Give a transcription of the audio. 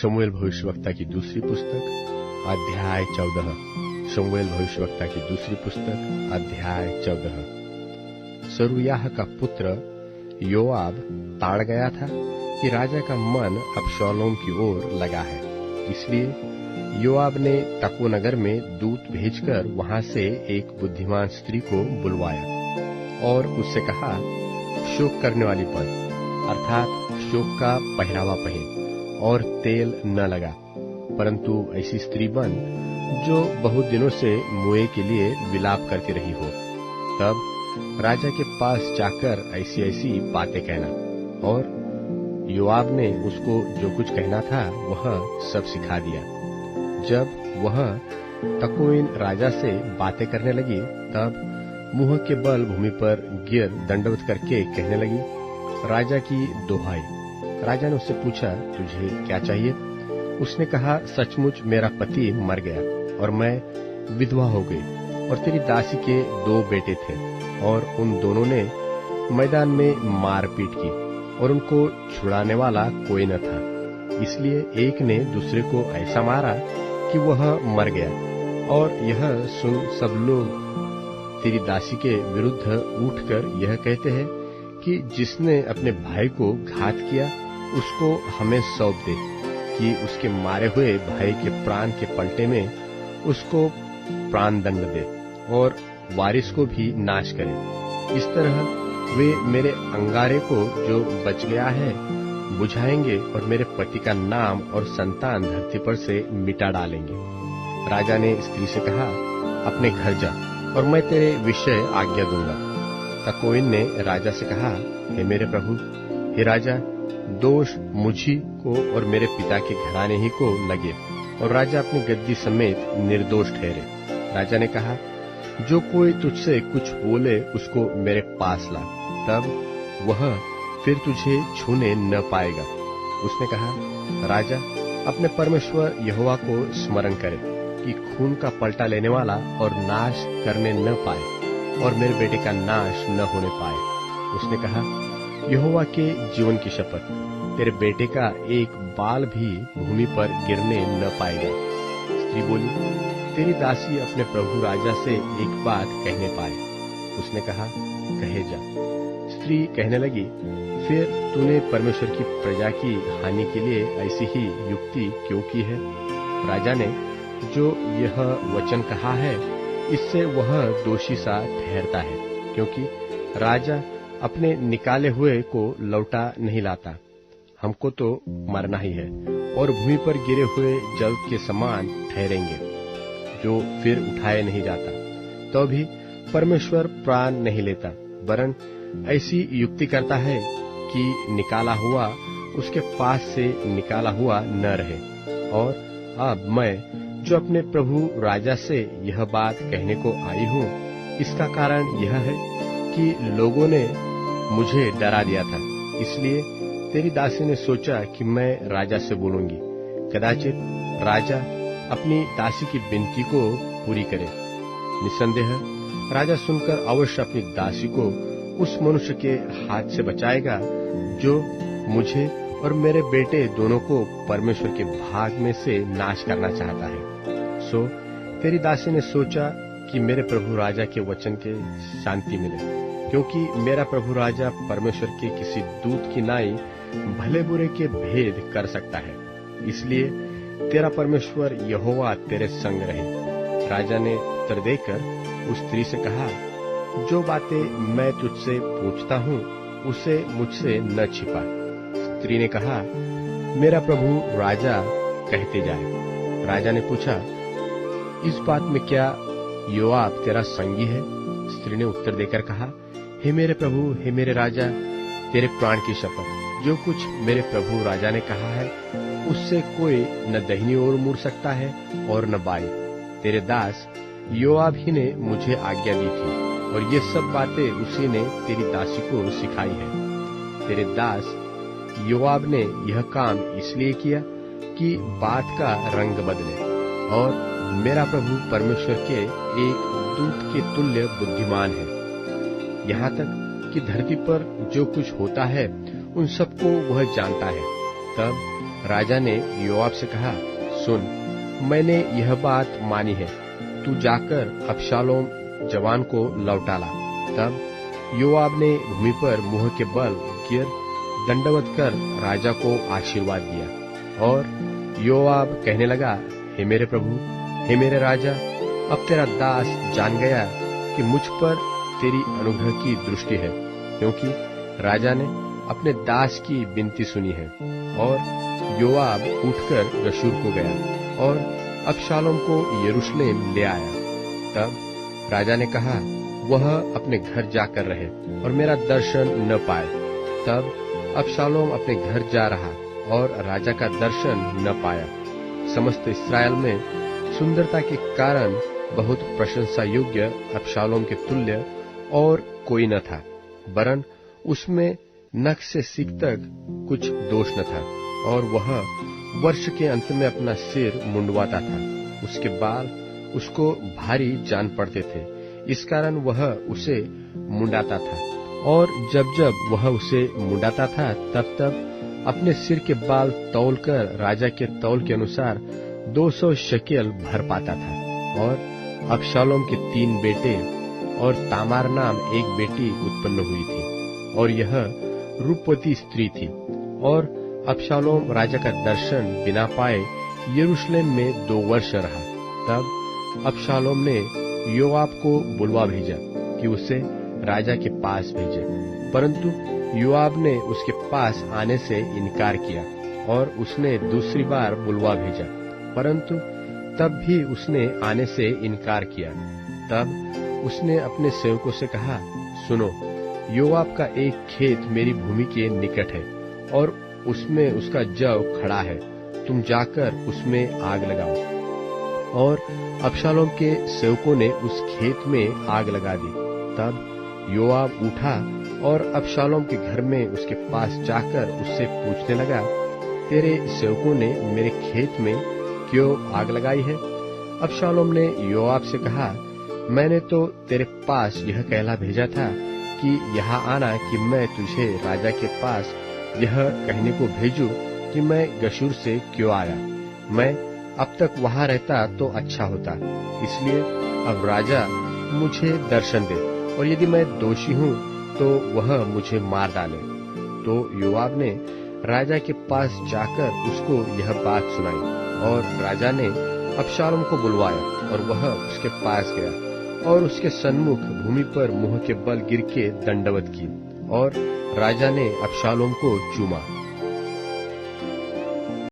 शमूएल भविष्यवक्ता की दूसरी पुस्तक अध्याय 14। शमूएल भविष्यवक्ता की दूसरी पुस्तक अध्याय 14। सरूयाह का पुत्र योआब ताड़ गया था कि राजा का मन अबशालोम की ओर लगा है। इसलिए योआब ने तको नगर में दूत भेजकर वहां से एक बुद्धिमान स्त्री को बुलवाया और उससे कहा, शोक करने वाली पड़, अर्थात शोक का पहरावा पहन और तेल न लगा, परंतु ऐसी स्त्री बन जो बहुत दिनों से मुए के लिए विलाप करती रही हो। तब राजा के पास जाकर ऐसी ऐसी बातें कहना। और योआब ने उसको जो कुछ कहना था वह सब सिखा दिया। जब वह तकोइन राजा से बातें करने लगी, तब मुंह के बल भूमि पर गिर दंडवत करके कहने लगी, राजा की दोहाई। राजा ने उससे पूछा, तुझे क्या चाहिए? उसने कहा, सचमुच मेरा पति मर गया और मैं विधवा हो गई, और तेरी दासी के 2 बेटे थे, और उन दोनों ने मैदान में मारपीट की, और उनको छुड़ाने वाला कोई न था। इसलिए एक ने दूसरे को ऐसा मारा कि वह मर गया। और यह सुन सब लोग तेरी दासी के विरुद्ध उठकर यह कहते हैं कि जिसने अपने भाई को घात किया उसको हमें सौंप दे, कि उसके मारे हुए भाई के प्राण के पलटे में उसको प्राण दंड दे और वारिस को भी नाश करे। इस तरह वे मेरे अंगारे को जो बच गया है बुझाएंगे और मेरे पति का नाम और संतान धरती पर से मिटा डालेंगे। राजा ने स्त्री से कहा, अपने घर जा और मैं तेरे विषय आज्ञा दूंगा। तकोइन ने राजा से कहा, हे मेरे प्रभु, हे राजा, दोष मुझी को और मेरे पिता के घराने ही को लगे, और राजा अपनी गद्दी समेत निर्दोष ठहरे। राजा ने कहा, जो कोई तुझसे कुछ बोले उसको मेरे पास ला, तब वह फिर तुझे छूने न पाएगा। उसने कहा, राजा अपने परमेश्वर यहोवा को स्मरण करे कि खून का पलटा लेने वाला और नाश करने न पाए और मेरे बेटे का नाश न होने पाए। उसने कहा, यहोवा के जीवन की शपथ, तेरे बेटे का एक बाल भी भूमि पर गिरने न पाएगा। स्त्री बोली, तेरी दासी अपने प्रभु राजा से एक बात कहने पाए। उसने कहा, कहे जा। स्त्री कहने लगी, फिर तूने परमेश्वर की प्रजा की हानि के लिए ऐसी ही युक्ति क्यों की है? राजा ने जो यह वचन कहा है, इससे वह दोषी सा ठहरता है, क्योंकि राजा अपने निकाले हुए को लौटा नहीं लाता। हमको तो मरना ही है और भूमि पर गिरे हुए जल के समान ठहरेंगे, जो फिर उठाए नहीं जाता। तो भी परमेश्वर प्राण नहीं लेता, वरन ऐसी युक्ति करता है कि निकाला हुआ उसके पास से निकाला हुआ न रहे। और अब मैं जो अपने प्रभु राजा से यह बात कहने को आई हूँ, इसका कारण यह है कि लोगों ने मुझे डरा दिया था। इसलिए तेरी दासी ने सोचा कि मैं राजा से बोलूंगी, कदाचित राजा अपनी दासी की विनती को पूरी करे। निसंदेह राजा सुनकर अवश्य अपनी दासी को उस मनुष्य के हाथ से बचाएगा जो मुझे और मेरे बेटे दोनों को परमेश्वर के भाग में से नाश करना चाहता है। सो तेरी दासी ने सोचा कि मेरे प्रभु राजा के वचन के शांति मिले, क्योंकि मेरा प्रभु राजा परमेश्वर के किसी दूत की नाई भले बुरे के भेद कर सकता है। इसलिए तेरा परमेश्वर यहोवा तेरे संग रहे। राजा ने उत्तर देकर उस स्त्री से कहा, जो बातें मैं तुझसे पूछता हूँ उसे मुझसे न छिपा। स्त्री ने कहा, मेरा प्रभु राजा कहते जाए। राजा ने पूछा, इस बात में क्या योआब तेरा संगी है? स्त्री ने उत्तर देकर कहा, हे मेरे प्रभु, हे मेरे राजा, तेरे प्राण की शपथ, जो कुछ मेरे प्रभु राजा ने कहा है उससे कोई न दाहिनी ओर मुड़ सकता है और न बाई। तेरे दास योआब ही ने मुझे आज्ञा दी थी, और ये सब बातें उसी ने तेरी दासी को सिखाई है। तेरे दास योआब ने यह काम इसलिए किया कि बात का रंग बदले, और मेरा प्रभु परमेश्वर के एक दूत के तुल्य बुद्धिमान है, यहाँ तक कि धरती पर जो कुछ होता है उन सबको वह जानता है। तब राजा ने योआब से कहा, सुन, मैंने यह बात मानी है, तू जाकर अबशालोम जवान को लौटा ला। तब योआब ने भूमि पर मुंह के बल गिर दंडवत कर राजा को आशीर्वाद दिया। और योआब कहने लगा, हे मेरे प्रभु, हे मेरे राजा, अब तेरा दास जान गया कि मुझ पर तेरी अनुग्रह की दृष्टि है, क्योंकि राजा ने अपने दास की विनती सुनी है। और योआब उठकर गशूर को गया और अबशालोम को यरूशलेम ले आया। तब राजा ने कहा, वह अपने घर जाकर रहे और मेरा दर्शन न पाए। तब अबशालोम अपने घर जा रहा और राजा का दर्शन न पाया। समस्त इस्राएल में सुंदरता के कारण बहुत प्रशंसा योग्य अबशालोम के तुल्य और कोई न था, वरन उसमें नख से सींग तक कुछ दोष न था। और वह वर्ष के अंत में अपना सिर मुंडवाता था। उसके बाल उसको भारी जान पड़ते थे, इस कारण वह उसे मुंडाता था। और जब जब वह उसे मुंडाता था, तब तब अपने सिर के बाल तौलकर राजा के तौल के अनुसार 200 शकेल भर पाता था। और अबशालोम के 3 बेटे और तामार नाम एक बेटी उत्पन्न हुई थी, और यह रूपवती स्त्री थी। और अबशालोम राजा का दर्शन बिना पाए यरूशलेम में 2 वर्ष रहा। तब अबशालोम ने योआब को बुलवा भेजा कि उसे राजा के पास भेजे, परंतु योआब ने उसके पास आने से इनकार किया। और उसने दूसरी बार बुलवा भेजा, परंतु तब भी उसने आने से इनकार किया। तब उसने अपने सेवकों से कहा, सुनो, योआब का एक खेत मेरी भूमि के निकट है और उसमें उसका जव खड़ा है, तुम जाकर उसमें आग लगाओ। और अबशालोम के सेवकों ने उस खेत में आग लगा दी। तब योआब उठा और अबशालोम के घर में उसके पास जाकर उससे पूछने लगा, तेरे सेवकों ने मेरे खेत में क्यों आग लगाई है? अबशालोम ने योआब से कहा, मैंने तो तेरे पास यह कहला भेजा था कि यहाँ आना कि मैं तुझे राजा के पास यह कहने को भेजूं कि मैं गशूर से क्यों आया। मैं अब तक वहाँ रहता तो अच्छा होता। इसलिए अब राजा मुझे दर्शन दे, और यदि मैं दोषी हूँ तो वह मुझे मार डाले। तो योआब ने राजा के पास जाकर उसको यह बात सुनाई, और राजा ने अबशालोम को बुलवाया और वह उसके पास गया और उसके सन्मुख भूमि पर मुंह के बल गिर के दंडवत की। और राजा ने अबशालोम को चूमा।